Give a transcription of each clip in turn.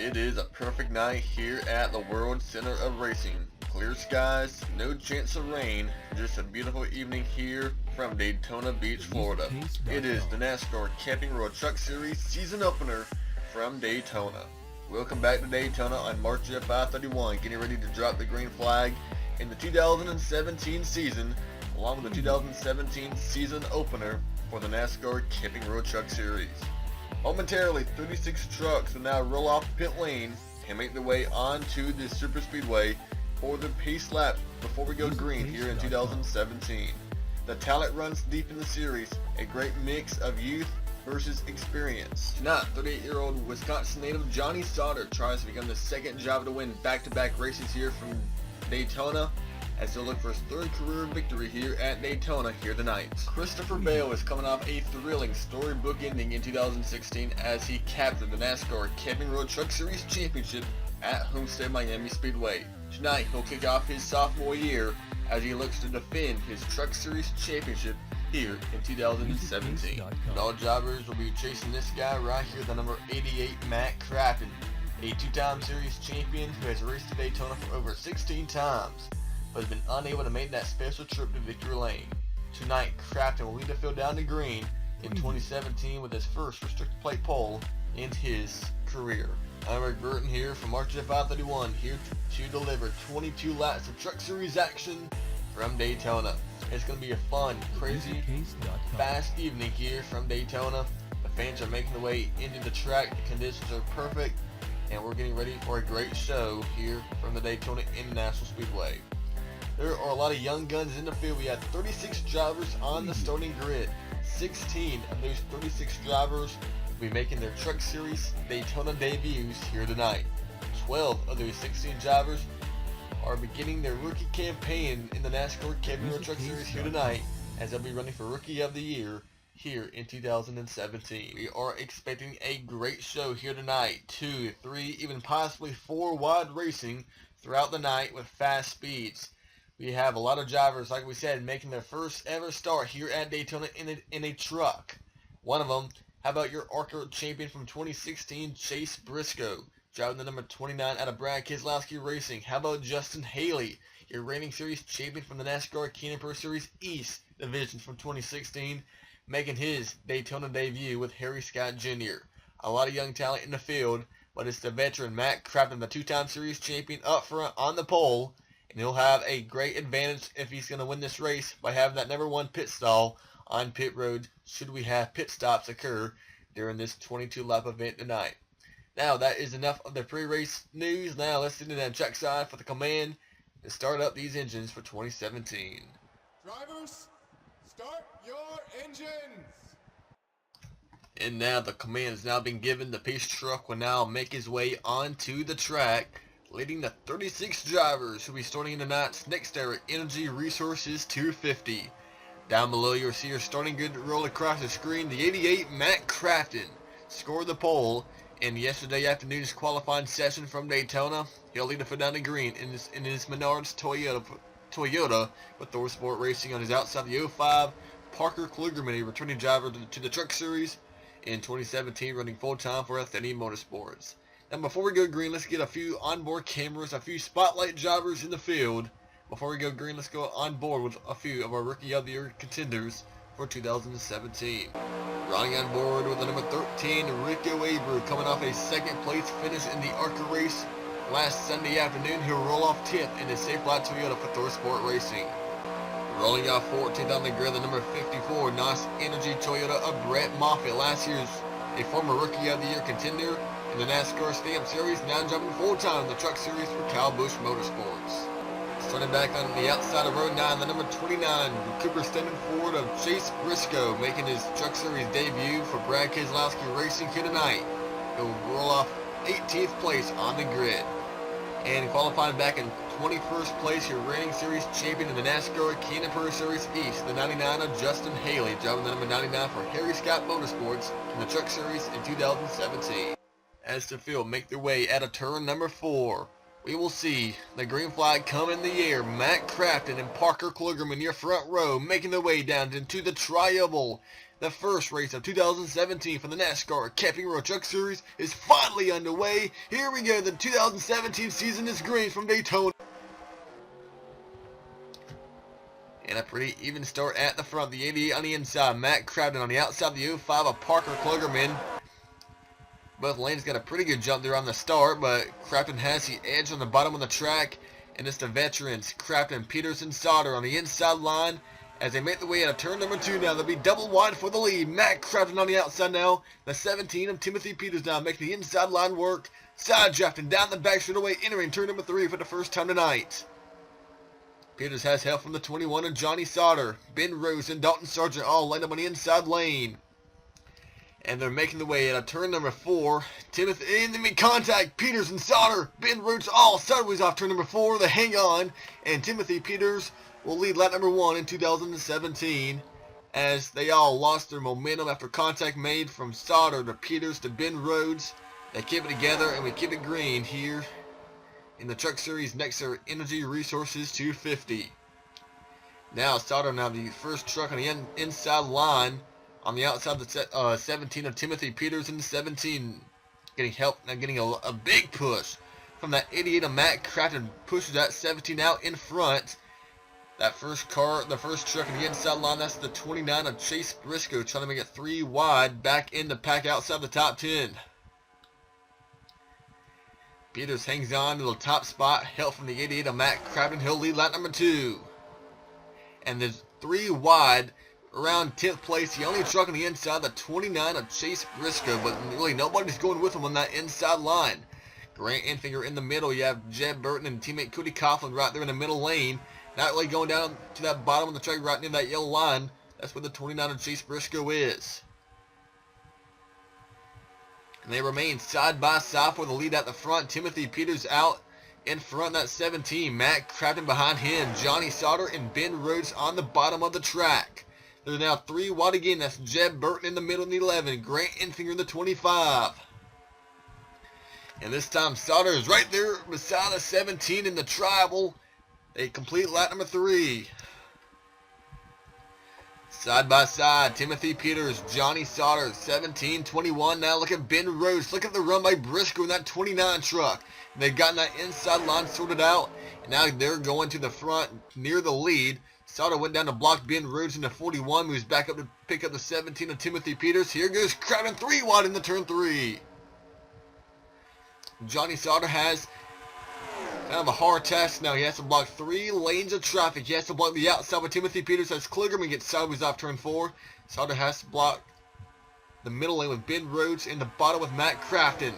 It is a perfect night here at the World Center of Racing. Clear skies, no chance of rain, just a beautiful evening here from Daytona Beach, Florida. It is the NASCAR Camping World Truck Series season opener from Daytona. Welcome back to Daytona on March of 531, getting ready to drop the green flag in the 2017 season, along with the 2017 season opener for the NASCAR Camping World Truck Series. Momentarily, 36 trucks will now roll off pit lane and make their way onto the super speedway for the pace lap before we go green here in 2017. The talent runs deep in the series, a great mix of youth versus experience. Tonight, 38-year-old Wisconsin native Johnny Sauter tries to become the second driver to win back-to-back races here from Daytona, as he'll look for his third career victory here at Daytona here tonight. Christopher Bale is coming off a thrilling storybook ending in 2016 as he captured the NASCAR Camping World Truck Series Championship at Homestead Miami Speedway. Tonight he'll kick off his sophomore year as he looks to defend his Truck Series Championship here in 2017. And all drivers will be chasing this guy right here, the number 88 Matt Crafton, a two-time series champion who has raced to Daytona for over 16 times. But has been unable to make that special trip to victory lane. Tonight, Crafton will lead the field down to green in 2017 with his first restricted plate pole in his career. I'm Rick Burton here from March of 531, here to deliver 22 laps of Truck Series action from Daytona. It's going to be a fun, crazy, fast evening here from Daytona. The fans are making their way into the track, the conditions are perfect, and we're getting ready for a great show here from the Daytona International Speedway. There are a lot of young guns in the field. We have 36 drivers on the starting grid. 16 of those 36 drivers will be making their Truck Series Daytona debuts here tonight. 12 of those 16 drivers are beginning their rookie campaign in the NASCAR Camping World Truck Series here tonight, as they'll be running for Rookie of the Year here in 2017. We are expecting a great show here tonight. 2, 3, even possibly 4 wide racing throughout the night with fast speeds. We have a lot of drivers, like we said, making their first ever start here at Daytona in a truck. One of them, how about your ARCA champion from 2016, Chase Briscoe, driving the number 29 out of Brad Keselowski Racing. How about Justin Haley, your reigning series champion from the NASCAR Canyon Pro Series East division from 2016, making his Daytona debut with Harry Scott Jr. A lot of young talent in the field, but it's the veteran Matt Crafton, the two-time series champion, up front on the pole. And he'll have a great advantage if he's going to win this race by having that number 1 pit stall on pit road should we have pit stops occur during this 22-lap event tonight. Now, that is enough of the pre-race news. Now, let's sit in that track side for the command to start up these engines for 2017. Drivers, start your engines! And now the command has now been given. The pace truck will now make his way onto the track, leading the 36 drivers who will be starting in tonight's NEXTEra Energy Resources 250. Down below you'll see your starting grid roll across the screen. The 88 Matt Crafton scored the pole in yesterday afternoon's qualifying session from Daytona. He'll lead the field down to green in his Menards Toyota with Thor Sport Racing on his outside. The 05 Parker Klugerman, a returning driver to the Truck Series in 2017, running full-time for Athene Motorsports. And before we go green, let's get a few onboard cameras, a few spotlight drivers in the field. Before we go green, let's go on board with a few of our Rookie of the Year contenders for 2017. Riding on board with the number 13, Rico Abreu, coming off a second place finish in the ARCA race last Sunday afternoon. He'll roll off 10th in his Safe Ride Toyota for Thor Sport Racing. Rolling off 14th on the grid, the number 54, NOS Energy Toyota of Brett Moffitt, last year's a former Rookie of the Year contender in the NASCAR Stamp Series, now jumping full-time in the Truck Series for Kyle Busch Motorsports. Starting back on the outside of row 9, the number 29, Cooper Stedman Ford of Chase Briscoe, making his Truck Series debut for Brad Keselowski Racing here tonight. He'll roll off 18th place on the grid. And qualifying back in 21st place, your reigning series champion in the NASCAR Canyon Pro Series East, the 99 of Justin Haley, driving the number 99 for Harry Scott Motorsports in the Truck Series in 2017. As the field make their way out of turn number 4, we will see the green flag come in the air. Matt Crafton and Parker Klugerman, your front row, making their way down into the tri-oval. The first race of 2017 for the NASCAR Camping World Truck Series is finally underway. Here we go, the 2017 season is green from Daytona. And a pretty even start at the front. The 88 on the inside, Matt Crabden on the outside, the 05 of Parker Klugerman. Both lanes got a pretty good jump there on the start, but Crabden has the edge on the bottom of the track. And it's the veterans, Crabden, Peterson, Sauter on the inside line. As they make the way out of turn number 2 now, they'll be double wide for the lead. Matt Crabden on the outside now. The 17 of Timothy Peters now making the inside line work. Side drafting down the back straightaway, entering turn number 3 for the first time tonight. Peters has help from the 21 of Johnny Sauter. Ben Rose and Dalton Sargent all lined up on the inside lane. And they're making the way out of turn number 4. Timothy, and they make contact. Peters and Sauter, Ben Rose all sideways off turn number 4. They hang on, and Timothy Peters will lead lap number 1 in 2017 as they all lost their momentum after contact made from Sauter to Peters to Ben Rhodes. They keep it together, and we keep it green here in the Truck Series NEXTEra Energy Resources 250. Now Sauter now the first truck on the inside line. On the outside, the 17 of Timothy Peters in the 17. Getting help, now getting a big push from that 88 of Matt Crabden. Pushes that 17 out in front. That first car, the first truck on the inside line, that's the 29 of Chase Briscoe. Trying to make it 3 wide back in the pack outside the top 10. Peters hangs on to the top spot. Help from the 88 of Matt Crabden. He'll lead lap number 2. And there's 3 wide. Around 10th place, the only truck on the inside, the 29 of Chase Briscoe, but really nobody's going with him on that inside line. Grant Enfinger in the middle, you have Jeb Burton and teammate Cody Coughlin right there in the middle lane. Not really going down to that bottom of the track right near that yellow line. That's where the 29 of Chase Briscoe is. And they remain side by side for the lead at the front. Timothy Peters out in front, that 17. Matt Crabden behind him. Johnny Sauter and Ben Rhodes on the bottom of the track. There's now 3 wide again. That's Jeb Burton in the middle in the 11. Grant Enfinger in the 25. And this time Sauter is right there beside the 17 in the tribal. They complete lap number 3. Side by side, Timothy Peters, Johnny Sauter, 17, 21. Now look at Ben Rhodes. Look at the run by Briscoe in that 29 truck. They've gotten that inside line sorted out. And now they're going to the front near the lead. Sauter went down to block Ben Rhodes in the 41, moves back up to pick up the 17 of Timothy Peters. Here goes Crabden 3 wide in the turn 3. Johnny Sauter has kind of a hard task now. He has to block 3 lanes of traffic. He has to block the outside with Timothy Peters as Klugerman gets sideways off turn 4. Sauter has to block the middle lane with Ben Rhodes and the bottom with Matt Crabden.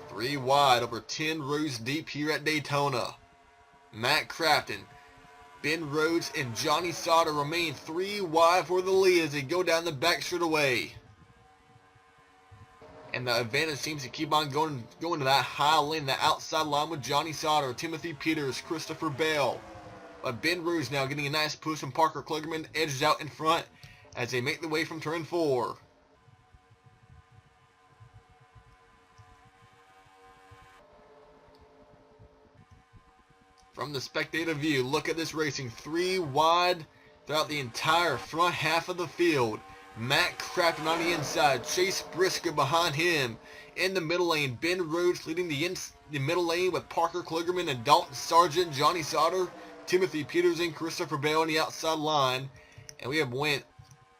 Three wide, over 10 rows deep here at Daytona. Matt Crabden, Ben Rhodes, and Johnny Sauter remain 3 wide for the lead as they go down the back straightaway. And the advantage seems to keep on going to that high lane, the outside line with Johnny Sauter, Timothy Peters, Christopher Bell. But Ben Rhodes now getting a nice push from Parker Klugerman, edges out in front as they make the way from turn 4. From the spectator view, look at this racing. 3 wide throughout the entire front half of the field. Matt Crabden on the inside. Chase Briscoe behind him. In the middle lane, Ben Rhodes leading the middle lane with Parker Klugerman and Dalton Sargent, Johnny Sauter, Timothy Peters, and Christopher Bell on the outside line. And we have went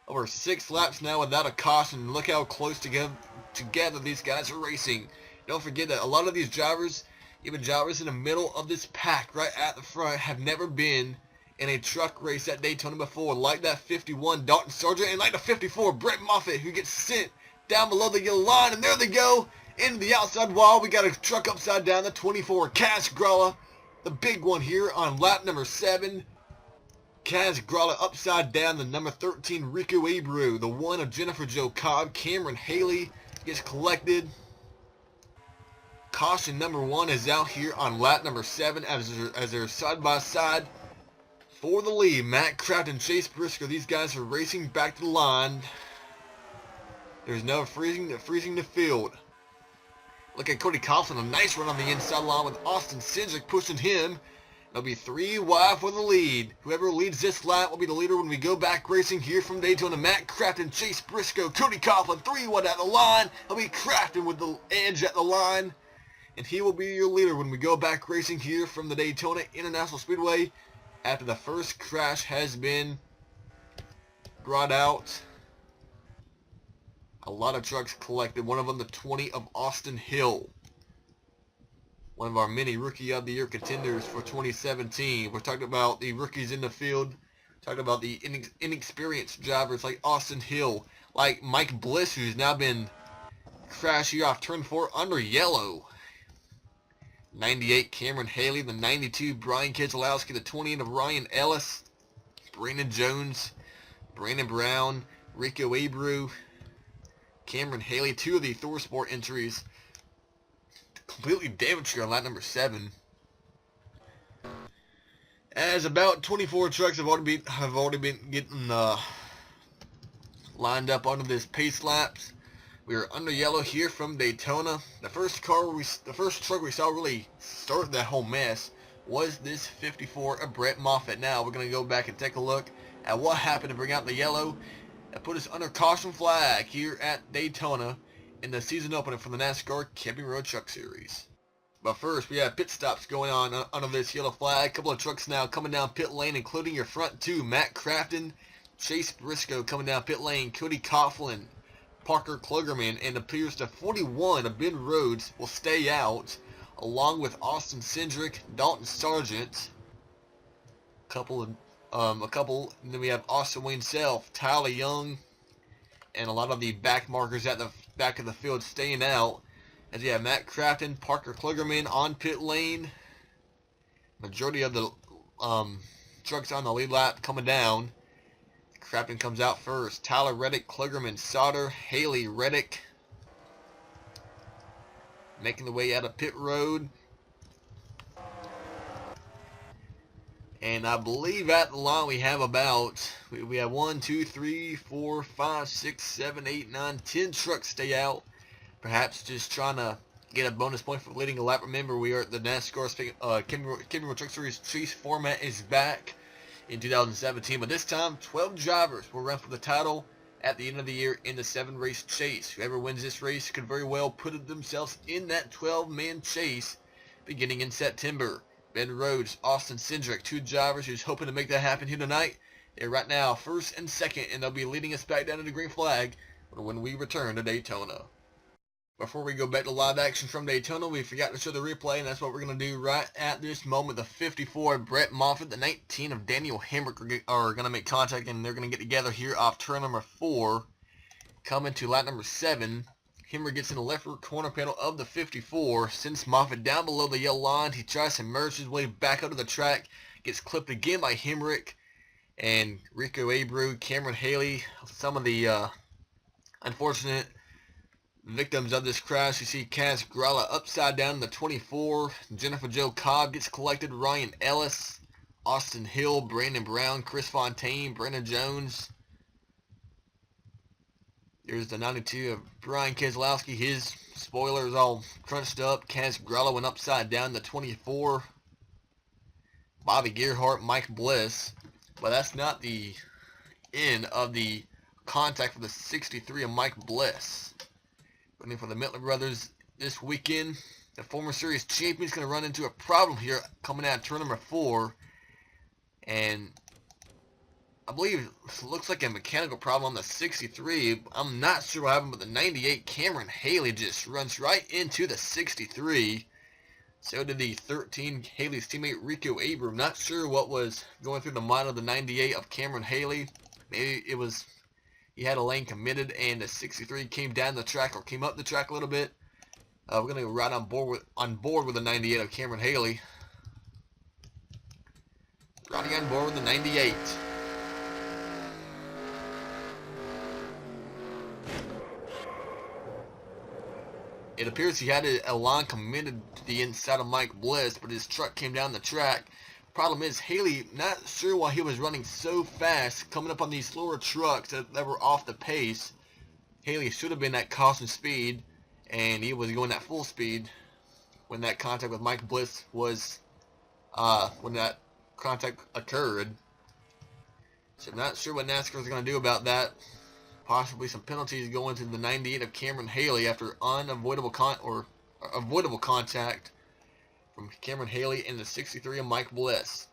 over 6 laps now without a caution. Look how close together these guys are racing. Don't forget that a lot of these drivers, even drivers in the middle of this pack right at the front, have never been in a truck race at Daytona before, like that 51 Dalton Sargent and like the 54 Brett Moffitt, who gets sent down below the yellow line. And there they go into the outside wall. We got a truck upside down, the 24 Kaz Gralla, the big one here on lap number 7. Kaz Gralla upside down, the number 13 Rico Abreu, the 1 of Jennifer Jo Cobb. Cameron Haley gets collected. Caution number 1 is out here on lap number 7 as they're side by side for the lead. Matt Crabden, Chase Briscoe, these guys are racing back to the line. There's no freezing the field. Look at Cody Coughlin, a nice run on the inside line with Austin Cindric pushing him. It'll be 3 wide for the lead. Whoever leads this lap will be the leader when we go back racing here from Daytona. Matt Crafton, Chase Briscoe, Cody Coughlin, 3 wide at the line. It'll be Crafton with the edge at the line. And he will be your leader when we go back racing here from the Daytona International Speedway after the first crash has been brought out. A lot of trucks collected, one of them the 20 of Austin Hill. One of our many Rookie of the Year contenders for 2017. We're talking about the rookies in the field. Talking about the inexperienced drivers like Austin Hill, like Mike Bliss, who's now been crashing off turn 4 under yellow. 98 Cameron Haley, the 92 Brian Keselowski, the 28 of Ryan Ellis, Brandon Jones, Brandon Brown, Rico Abreu, Cameron Haley, 2 of the Thor Sport entries. Completely damaged here on lap number 7. As about 24 trucks have already been getting lined up onto this pace laps. We are under yellow here from Daytona. The first truck we saw really start that whole mess was this 54 of Brett Moffitt. Now we're going to go back and take a look at what happened to bring out the yellow and put us under caution flag here at Daytona in the season opener for the NASCAR Camping Road Truck Series. But first, we have pit stops going on under this yellow flag. A couple of trucks now coming down pit lane, including your front 2, Matt Crafton, Chase Briscoe coming down pit lane, Cody Coughlin, Parker Klugerman, and appears to 41 of Ben Rhodes will stay out, along with Austin Cindric, Dalton Sargent, and then we have Austin Wayne Self, Tyler Young, and a lot of the back markers at the back of the field staying out. As you have Matt Crafton, Parker Klugerman on pit lane. Majority of the trucks on the lead lap coming down. Crafton comes out first. Tyler Reddick, Klugerman, Sauter, Haley, Reddick. Making the way out of pit road. And I believe at the line we have about, we have 1, 2, 3, 4, 5, 6, 7, 8, 9, 10 trucks stay out. Perhaps just trying to get a bonus point for leading a lap. Remember, we are at the NASCAR Camping Road Truck Series Chase format is back in 2017. But this time, 12 drivers will run for the title at the end of the year in the 7-race chase. Whoever wins this race could very well put themselves in that 12-man chase beginning in September. Ben Rhodes, Austin Cindric, 2 drivers who's hoping to make that happen here tonight. They're right now first and second, and they'll be leading us back down to the green flag when we return to Daytona. Before we go back to live action from Daytona, we forgot to show the replay, and that's what we're going to do right at this moment. The 54 of Brett Moffitt, the 19 of Daniel Hemrick are going to make contact, and they're going to get together here off turn number 4. Coming to lap number 7, Hemrick gets in the left rear corner panel of the 54, sends Moffitt down below the yellow line. He tries to merge his way back onto the track, gets clipped again by Hemrick, and Rico Abreu, Cameron Haley, some of the unfortunate victims of this crash. You see Kaz Gralla upside down in the 24. Jennifer Jo Cobb gets collected. Ryan Ellis, Austin Hill, Brandon Brown, Chris Fontaine, Brandon Jones. There's the 92 of Brian Keselowski. His spoiler is all crunched up. Kaz Gralla went upside down in the 24. Bobby Gearhart, Mike Bliss. But that's not the end of the contact for the 63 of Mike Bliss. Running for the Mittler brothers this weekend. The former series champion is going to run into a problem here coming out of turn number 4. And I believe it looks like a mechanical problem on the 63. I'm not sure what happened, but the 98 Cameron Haley just runs right into the 63. So did the 13 Haley's teammate Rico Abreu. Not sure what was going through the mind of the 98 of Cameron Haley. Maybe it was he had a lane committed, and the 63 came down the track or came up the track a little bit. We're going to go right on board with the 98 of Cameron Haley. Riding on board with the 98. It appears he had a line committed to the inside of Mike Bliss, but his truck came down the track. Problem is, Haley, not sure why he was running so fast, coming up on these slower trucks that were off the pace. Haley should have been at caution speed, and he was going at full speed when that contact with Mike Bliss was, when that contact occurred. So I'm not sure what NASCAR is going to do about that. Possibly some penalties going to the 98 of Cameron Haley after avoidable contact from Cameron Haley and the 63 of Mike Bliss.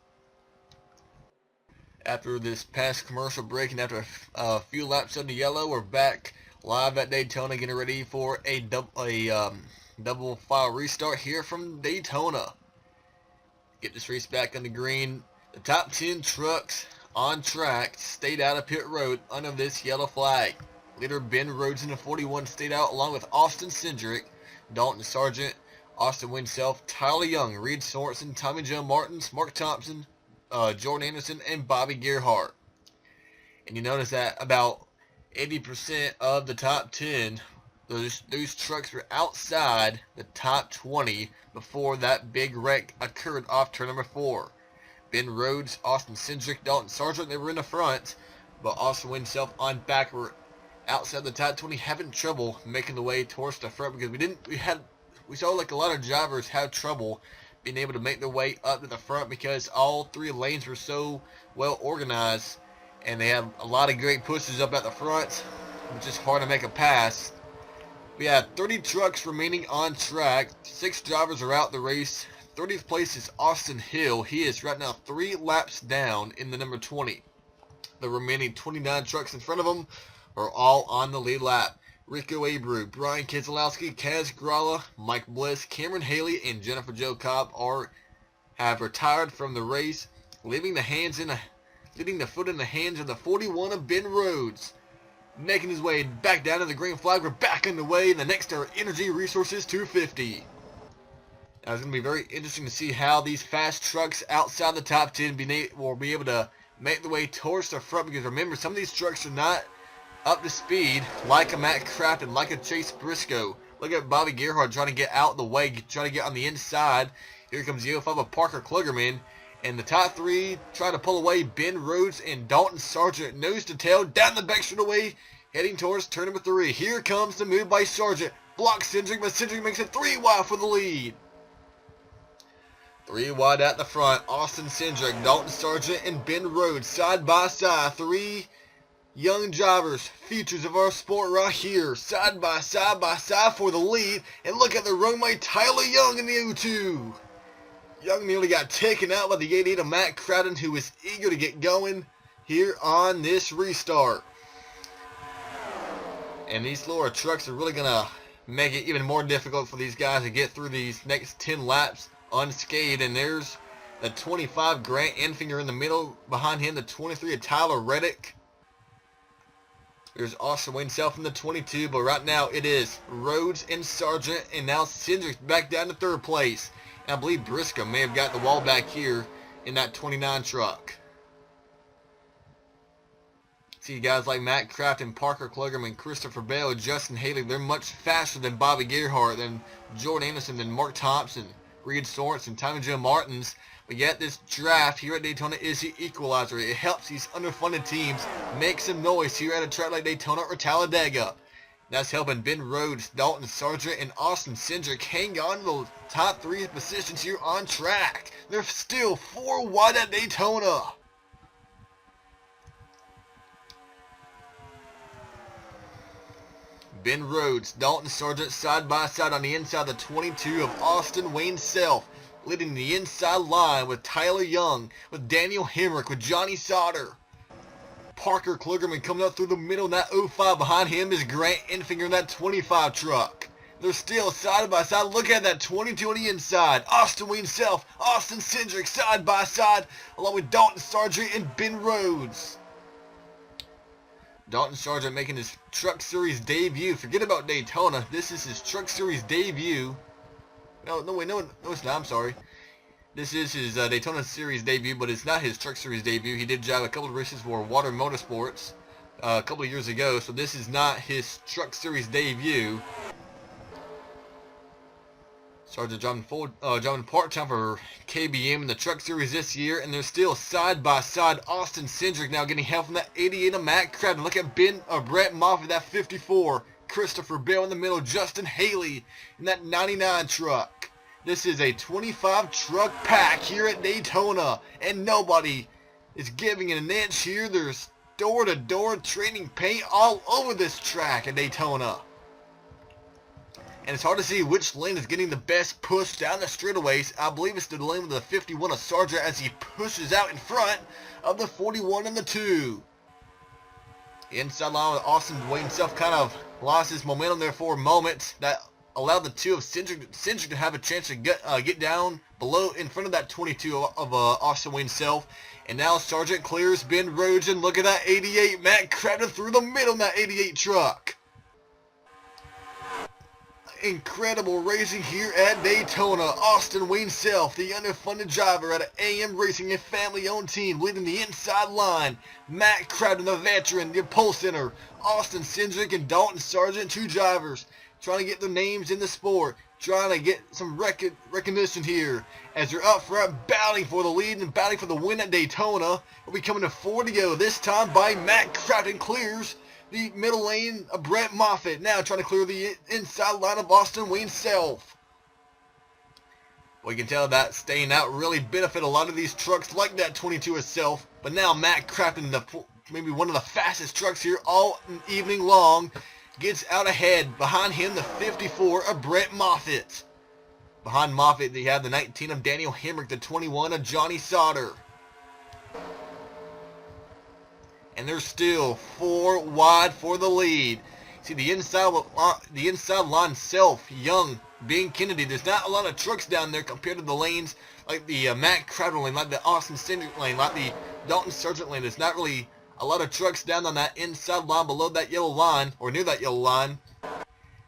After this past commercial break and after a few laps on the yellow, we're back live at Daytona getting ready for a double file restart here from Daytona. Get this race back on the green. The top 10 trucks on track stayed out of pit road under this yellow flag. Leader Ben Rhodes in the 41 stayed out along with Austin Cindric, Dalton Sargent, Austin Winself, Tyler Young, Reed Sorensen, Tommy John Martins, Mark Thompson, Jordan Anderson, and Bobby Gerhart. And you notice that about 80% of the top 10, those trucks were outside the top 20 before that big wreck occurred off turn number 4. Ben Rhodes, Austin Cindric, Dalton Sargent, they were in the front, but Austin Winself on back were outside the top 20, having trouble making the way towards the front because we saw like a lot of drivers have trouble being able to make their way up to the front because all 3 lanes were so well organized and they had a lot of great pushes up at the front. It was just hard to make a pass. We had 30 trucks remaining on track. 6 drivers are out the race. 30th place is Austin Hill. He is right now 3 laps down in the number 20. The remaining 29 trucks in front of him are all on the lead lap. Rico Abreu, Brian Keselowski, Kaz Grala, Mike Bliss, Cameron Haley, and Jennifer Jo Cobb have retired from the race, leaving the foot in the hands of the 41 of Ben Rhodes. Making his way back down to the green flag, we're back underway in the NEXTEra Energy Resources 250. Now it's going to be very interesting to see how these fast trucks outside the top 10 will be able to make their way towards the front, because remember, some of these trucks are not up to speed like a Matt Craft and like a Chase Briscoe. Look at Bobby Gerhart trying to get out the way, trying to get on the inside. Here comes the 05 of Parker Klugerman. And the top 3 trying to pull away. Ben Rhodes and Dalton Sargent, nose to tail, down the back straightaway, heading towards turn number 3. Here comes the move by Sargent. Blocks Cindric, but Cindric makes it 3 wide for the lead. 3 wide at the front. Austin Cindric, Dalton Sargent, and Ben Rhodes side by side. 3 young drivers, features of our sport right here, side by side for the lead. And look at the runway, Tyler Young in the 02. Young nearly got taken out by the 88 of Matt Crowden, who is eager to get going here on this restart. And these lower trucks are really going to make it even more difficult for these guys to get through these next 10 laps unscathed. And there's the 25 Grant Enfinger in the middle. Behind him, the 23 of Tyler Reddick. There's Austin Winself in the 22, but right now it is Rhodes and Sargent, and now Cindric back down to 3rd place. And I believe Briscoe may have got the wall back here in that 29 truck. See guys like Matt Craft and Parker Klugerman, Christopher Bell, Justin Haley, they're much faster than Bobby Gerhart, than Jordan Anderson, than Mark Thompson, Reed Sorensen, Tommy John Martins. But yet this draft here at Daytona is the equalizer. It helps these underfunded teams make some noise here at a track like Daytona or Talladega. That's helping Ben Rhodes, Dalton Sargent, and Austin Cindric hang on to the top 3 positions here on track. They're still 4 wide at Daytona. Ben Rhodes, Dalton Sargent side by side on the inside, the 22 of Austin Wayne Self, leading the inside line with Tyler Young, with Daniel Hemrick, with Johnny Sauter. Parker Klugerman coming up through the middle in that 05. Behind him is Grant Enfinger in that 25 truck. They're still side by side. Look at that 22 on the inside. Austin Wayne Self, Austin Cindric side by side, along with Dalton Sargent and Ben Rhodes. Dalton Sargent making his Truck Series debut. Forget about Daytona. This is his Truck Series debut. No, it's not. I'm sorry. This is his Daytona Series debut, but it's not his Truck Series debut. He did drive a couple of races for Water Motorsports a couple of years ago, so this is not his Truck Series debut. Sergeant John part-time for KBM in the Truck Series this year, and they're still side by side. Austin Cindric now getting help from that 88 of Matt Crabbe. Look at Brett Moffitt, that 54. Christopher Bell in the middle, Justin Haley in that 99 truck. This is a 25 truck pack here at Daytona, and nobody is giving it an inch here. There's door-to-door trading paint all over this track at Daytona. And it's hard to see which lane is getting the best push down the straightaways. I believe it's the lane with the 51 of Sargent as he pushes out in front of the 41 and the 2. Inside line with Austin Wayne himself kind of lost his momentum there for a moment. That allowed the 2 of Cindric to have a chance to get down below in front of that 22 of Austin Wayne himself. And now Sargent clears Ben Rhodes, and look at that 88. Matt Crafton through the middle in that 88 truck. Incredible racing here at Daytona. Austin Wayne Self, the underfunded driver at AM Racing, a family-owned team, leading the inside line. Matt Crafton, the veteran, the pole center. Austin Cindric and Dalton Sargent, 2 drivers, trying to get their names in the sport, trying to get some recognition here as they're up front, battling for the lead and battling for the win at Daytona. Will be coming to 4 to go, this time by Matt Crafton. Clears the middle lane of Brett Moffitt, now trying to clear the inside line of Austin Wayne Self. We can tell that staying out really benefit a lot of these trucks like that 22 itself. But now Matt Crafton, maybe one of the fastest trucks here all evening long, gets out ahead. Behind him, the 54 of Brett Moffitt. Behind Moffitt, you have the 19 of Daniel Hemrick, the 21 of Johnny Sauter. And they're still 4 wide for the lead. See the inside line Self, Young, being Kennedy. There's not a lot of trucks down there compared to the lanes like the Matt Crowder lane, like the Austin Cindric lane, like the Dalton Sargent lane. There's not really a lot of trucks down on that inside line below that yellow line, or near that yellow line.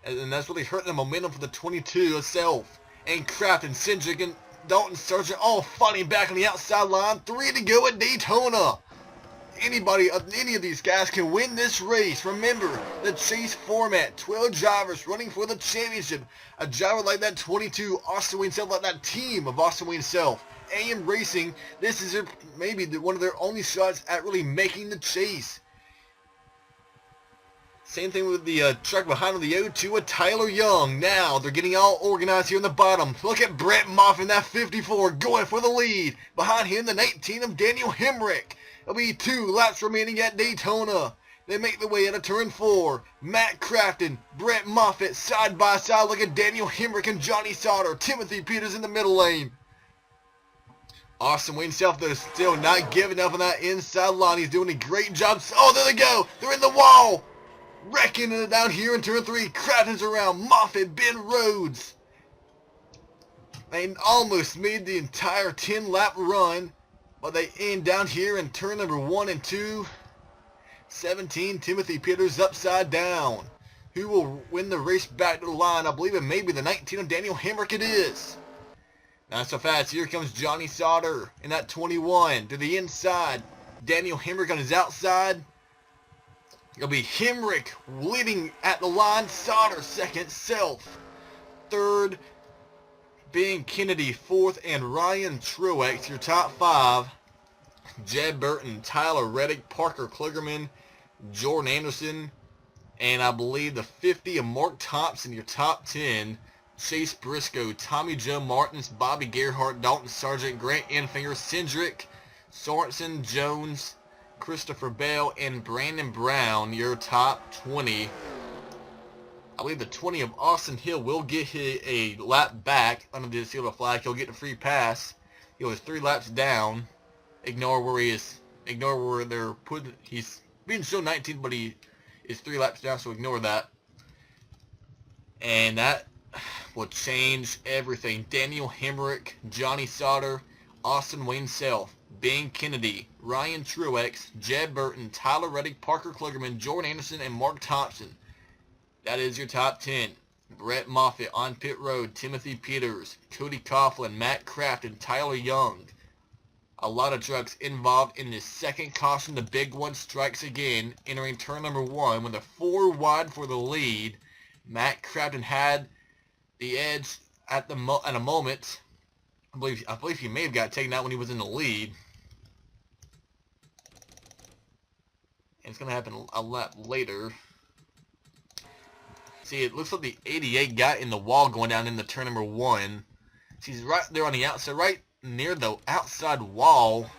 And that's really hurting the momentum for the 22 itself. And Crafton, Cindric, and Dalton Sargent all fighting back on the outside line. 3 to go at Daytona. Any of these guys can win this race. Remember, the chase format, 12 drivers running for the championship. A driver like that 22, Austin Wayne Self, like that team of Austin Wayne Self. AM Racing, this is maybe one of their only shots at really making the chase. Same thing with the truck behind on the O2 with Tyler Young. Now they're getting all organized here in the bottom. Look at Brett Moffitt, that 54, going for the lead. Behind him, the 19 of Daniel Hemrick. There'll be 2 laps remaining at Daytona. They make their way out of turn 4. Matt Crafton, Brett Moffitt, side by side. Look at Daniel Hemrick and Johnny Sauter. Timothy Peters in the middle lane. Austin Wayne Self, though, still not giving up on that inside line. He's doing a great job. Oh, there they go. They're in the wall. Wrecking it down here in turn 3. Crafton's around. Moffitt, Ben Rhodes. They almost made the entire 10-lap run. But they end down here in turn number 1 and 2. 17, Timothy Peters upside down. Who will win the race back to the line? I believe it may be the 19 of Daniel Hemrick. It is. Not so fast. Here comes Johnny Sauter in that 21 to the inside. Daniel Hemrick on his outside. It'll be Hemrick leading at the line. Sauter second. Self third. Being Kennedy 4th, and Ryan Truex, your top 5. Jed Burton, Tyler Reddick, Parker Kligerman, Jordan Anderson, and I believe the 50 of Mark Thompson, your top 10. Chase Briscoe, Tommy Joe Martins, Bobby Gerhart, Dalton Sargent, Grant Enfinger, Cindric, Sorensen, Jones, Christopher Bell, and Brandon Brown, your top 20. I believe the 20 of Austin Hill will get a lap back under the silver flag. He'll get a free pass. He was 3 laps down. Ignore where he is. Ignore where they're putting. He's being shown 19, but he is 3 laps down, so ignore that. And that will change everything. Daniel Hemrick, Johnny Sauter, Austin Wayne Self, Ben Kennedy, Ryan Truex, Jed Burton, Tyler Reddick, Parker Kligerman, Jordan Anderson, and Mark Thompson. That is your top 10. Brett Moffitt on pit road, Timothy Peters, Cody Coughlin, Matt Crafton, Tyler Young. A lot of trucks involved in this second caution. The big one strikes again, entering turn number 1 with a 4 wide for the lead. Matt Crafton had the edge at a moment. I believe he may have got taken out when he was in the lead. And it's going to happen a lap later. See, it looks like the 88 got in the wall going down into turn number 1. She's right there on the outside, right near the outside wall.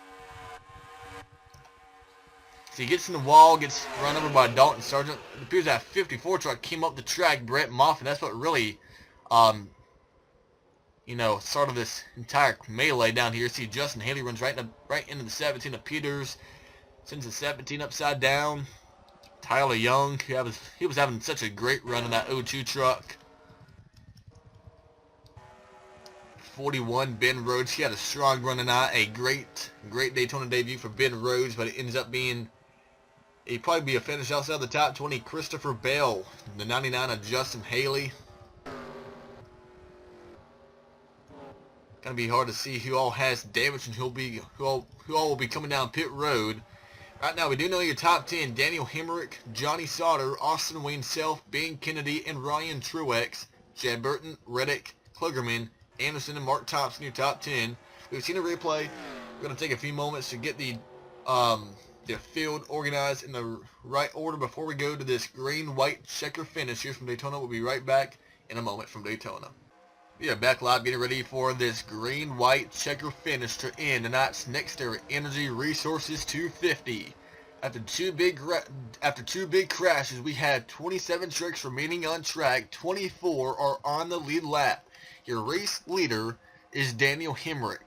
So he gets in the wall, gets run over by Dalton Sargent. It appears that 54 truck came up the track, Brett Moffitt. That's what really, started this entire melee down here. See, Justin Haley runs right into the 17 of Peters, sends the 17 upside down. Tyler Young, he was having such a great run in that 02 truck. 41, Ben Rhodes. He had a strong run tonight. A great Daytona debut for Ben Rhodes, but it ends up being, he'd probably be a finish outside the top 20. Christopher Bell, the 99 of Justin Haley. Gonna be hard to see who all has damage and who all will be coming down pit road. Right now, we do know your top 10. Daniel Hemrick, Johnny Sauter, Austin Wayne Self, Ben Kennedy, and Ryan Truex. Chad Burton, Reddick, Klugerman, Anderson, and Mark Thompson, your top 10. We've seen a replay. We're going to take a few moments to get the field organized in the right order before we go to this green-white checker finish here from Daytona. We'll be right back in a moment from Daytona. We are back live getting ready for this green-white checker finish to end tonight's NEXTEra Energy Resources 250. After two big crashes, we had 27 trucks remaining on track. 24 are on the lead lap. Your race leader is Daniel Hemrick.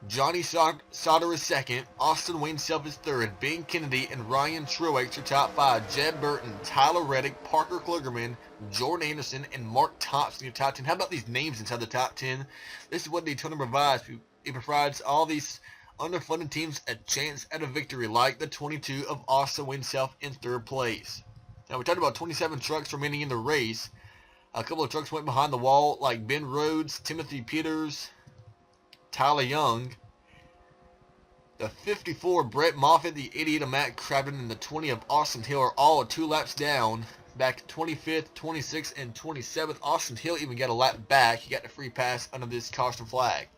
Johnny Sauter is second. Austin Wayne Self is third. Ben Kennedy and Ryan Truex are top 5. Jed Burton, Tyler Reddick, Parker Klugerman, Jordan Anderson, and Mark Thompson, your top 10. How about these names inside the top 10? This is what Daytona provides. It provides all these underfunded teams a chance at a victory, like the 22 of Austin Wayne Self in third place. Now, we talked about 27 trucks remaining in the race. A couple of trucks went behind the wall, like Ben Rhodes, Timothy Peters, Tyler Young. The 54 Brett Moffitt, the 88 of Matt Crabton, and the 20 of Austin Hill are all 2 laps down. Back 25th, 26th, and 27th. Austin Hill even got a lap back. He got the free pass under this caution flag.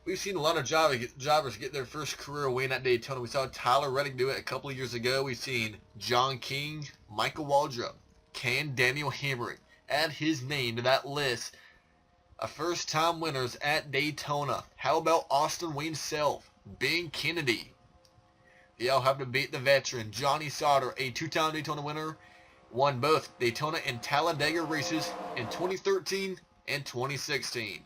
We've seen a lot of drivers get their first career win at Daytona. We saw Tyler Reddick do it a couple of years ago. We've seen John King, Michael Waldrop. Can Daniel Hemrick add his name to that list of first-time winners at Daytona? How about Austin Wayne Self, Ben Kennedy? They all have to beat the veteran Johnny Sauter, a 2-time Daytona winner. Won both Daytona and Talladega races in 2013 and 2016.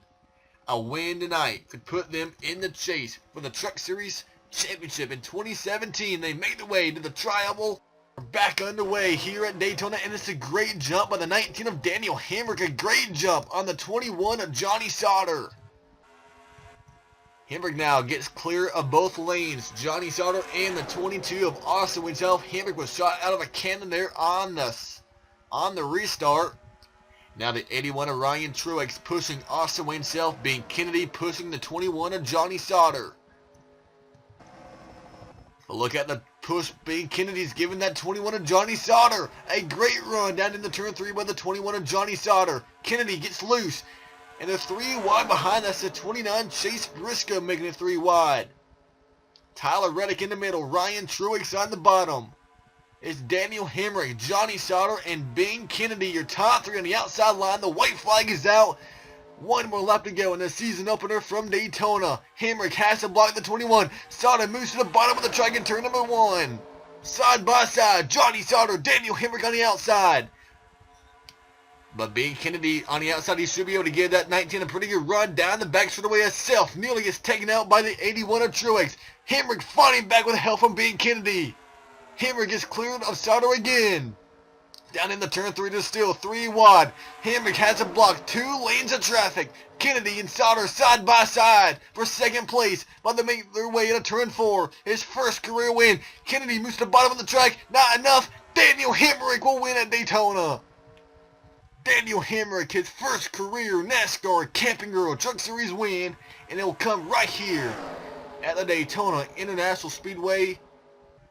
A win tonight could put them in the chase for the Truck Series Championship in 2017. They made the way to the Tri-Oval. We're back underway here at Daytona, and it's a great jump by the 19 of Daniel Hemrick. A great jump on the 21 of Johnny Sauter. Hemrick now gets clear of both lanes. Johnny Sauter and the 22 of Austin Wayne Self. Hemrick was shot out of a cannon there on the restart. Now the 81 of Ryan Truex pushing Austin Wayne Self. Ben Kennedy pushing the 21 of Johnny Sauter. A look at the push Ben Kennedy's giving that 21 of Johnny Sauter. A great run down in the turn 3 by the 21 of Johnny Sauter. Kennedy gets loose. And they're 3 wide behind. That's the 29 Chase Briscoe making it 3 wide. Tyler Reddick in the middle. Ryan Truex on the bottom. It's Daniel Hemrick, Johnny Sauter, and Ben Kennedy. Your top 3 on the outside line. The white flag is out. 1 more lap to go in the season opener from Daytona. Hemrick has to block the 21. Sauter moves to the bottom of the track in turn number 1. Side by side. Johnny Sauter, Daniel Hemrick on the outside. But Ben Kennedy on the outside, he should be able to give that 19 a pretty good run down the back straightaway itself. Nearly gets taken out by the 81 of Truex. Hemrick fighting back with help from Ben Kennedy. Hemrick is cleared of Sauter again. Down in the turn 3 to still 3 wide. Hemrick has to block 2 lanes of traffic. Kennedy and Sauter side by side for second place. While they make their way into turn 4. His first career win. Kennedy moves to the bottom of the track. Not enough. Daniel Hemrick will win at Daytona. Daniel Hemrick, his first career NASCAR Camping Girl Truck Series win. And it will come right here at the Daytona International Speedway.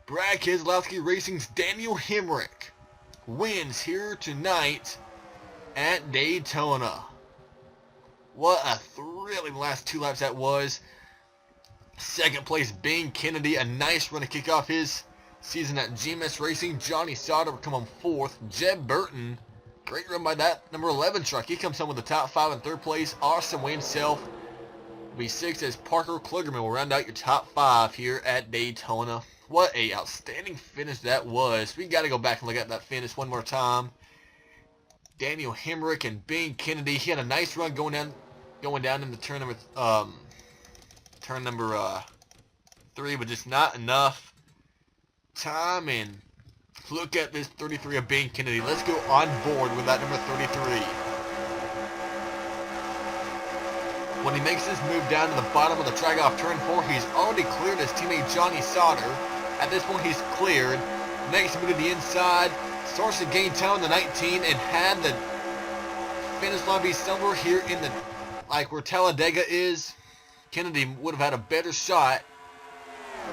Brad Keselowski Racing's Daniel Hemrick wins here tonight at Daytona. What a thrilling last 2 laps that was. Second place, Ben Kennedy, a nice run to kick off his season at GMS Racing. Johnny Sauter will come on 4th. Jed Burton, Great run by that number 11 truck. He comes home with the top 5 in 3rd place. Austin Wayne Self will be 6th as Parker Klugerman will round out your top 5 here at Daytona. What a outstanding finish that was. We got to go back and look at that finish one more time. Daniel Hemrick and Ben Kennedy. He had a nice run going down in the turn number 3, but just not enough time. And look at this 33 of Ben Kennedy. Let's go on board with that number 33. When he makes his move down to the bottom of the track off turn 4, he's already cleared his teammate Johnny Sauter. At this point, he's cleared. Next move to the inside. Starts to gain time in the 19 and had the finish line be somewhere here in the, like where Talladega is. Kennedy would have had a better shot.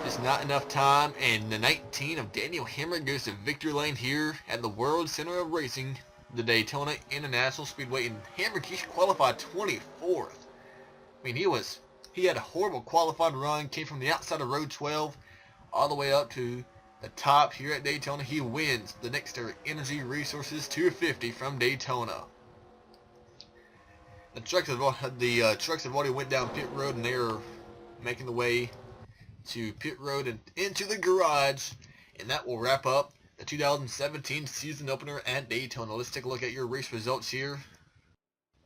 Just not enough time. And the 19 of Daniel Hemrick goes to victory lane here at the World Center of Racing, the Daytona International Speedway. And Hemrick, he qualified 24th. I mean, he had a horrible qualifying run. Came from the outside of row 12 all the way up to the top here at Daytona. He wins the NEXTEra Energy Resources 250 from Daytona. The trucks have already went down pit road, and they're making the way to pit road and into the garage, and that will wrap up the 2017 season opener at Daytona. Let's take a look at your race results here.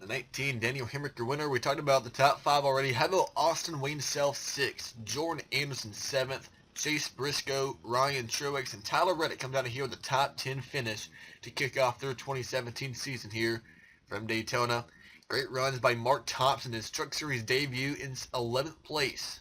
The 19, Daniel Hemrick, your winner. We talked about the top 5 already. How about Austin Wayne Self 6th, Jordan Anderson 7th, Chase Briscoe, Ryan Truex, and Tyler Reddick come down here with the top 10 finish to kick off their 2017 season here from Daytona. Great runs by Mark Thompson, his Truck Series debut in 11th place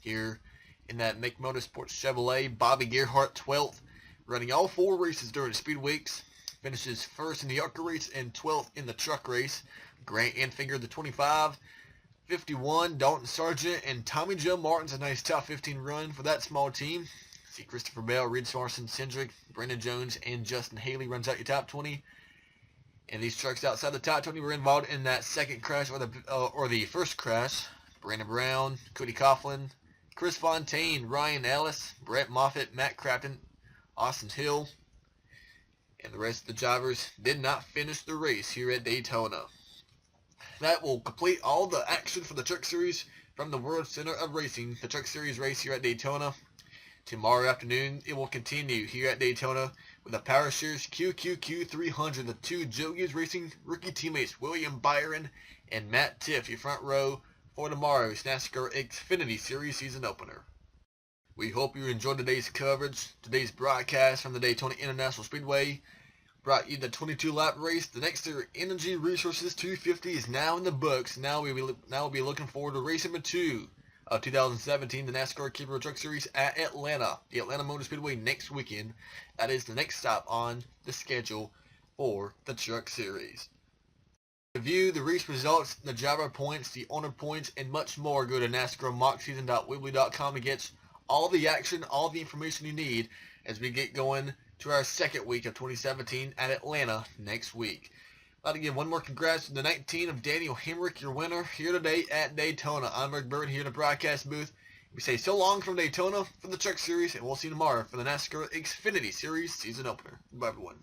here in that Make Motorsports Chevrolet. Bobby Gerhart 12th, running all 4 races during Speed Weeks. Finishes 1st in the ARCA race and 12th in the truck race. Grant Anfinger, the 25. 51, Dalton Sargent and Tommy Joe Martin's a nice top 15 run for that small team. See Christopher Bell, Reed Swanson, Cindric, Brendan Jones, and Justin Haley runs out your top 20. And these trucks outside the top 20 were involved in that second crash or the first crash. Brandon Brown, Cody Coughlin, Chris Fontaine, Ryan Ellis, Brett Moffitt, Matt Crafton, Austin Hill, and the rest of the drivers did not finish the race here at Daytona. That will complete all the action for the Truck Series from the World Center of Racing, the Truck Series race here at Daytona. Tomorrow afternoon, it will continue here at Daytona with the Power Series QQQ 300. The 2 Joe Gibbs Racing rookie teammates, William Byron and Matt Tiff, your front row for tomorrow's NASCAR Xfinity Series season opener. We hope you enjoyed today's coverage, today's broadcast from the Daytona International Speedway. Brought you the 22-lap race. The NEXTEra Energy Resources 250 is now in the books. Now we'll be looking forward to race number 2 of 2017, the NASCAR Keeper Truck Series at Atlanta, the Atlanta Motor Speedway next weekend. That is the next stop on the schedule for the Truck Series. To view the race results, the driver points, the owner points, and much more, go to NASCARMockSeason.weebly.com to get all the action, all the information you need as we get going to our second week of 2017 at Atlanta next week. I'd like to give one more congrats to the 19 of Daniel Hemrick, your winner here today at Daytona. I'm Rick Bird here in the broadcast booth. We say so long from Daytona for the Truck Series, and we'll see you tomorrow for the NASCAR Xfinity Series season opener. Bye, everyone.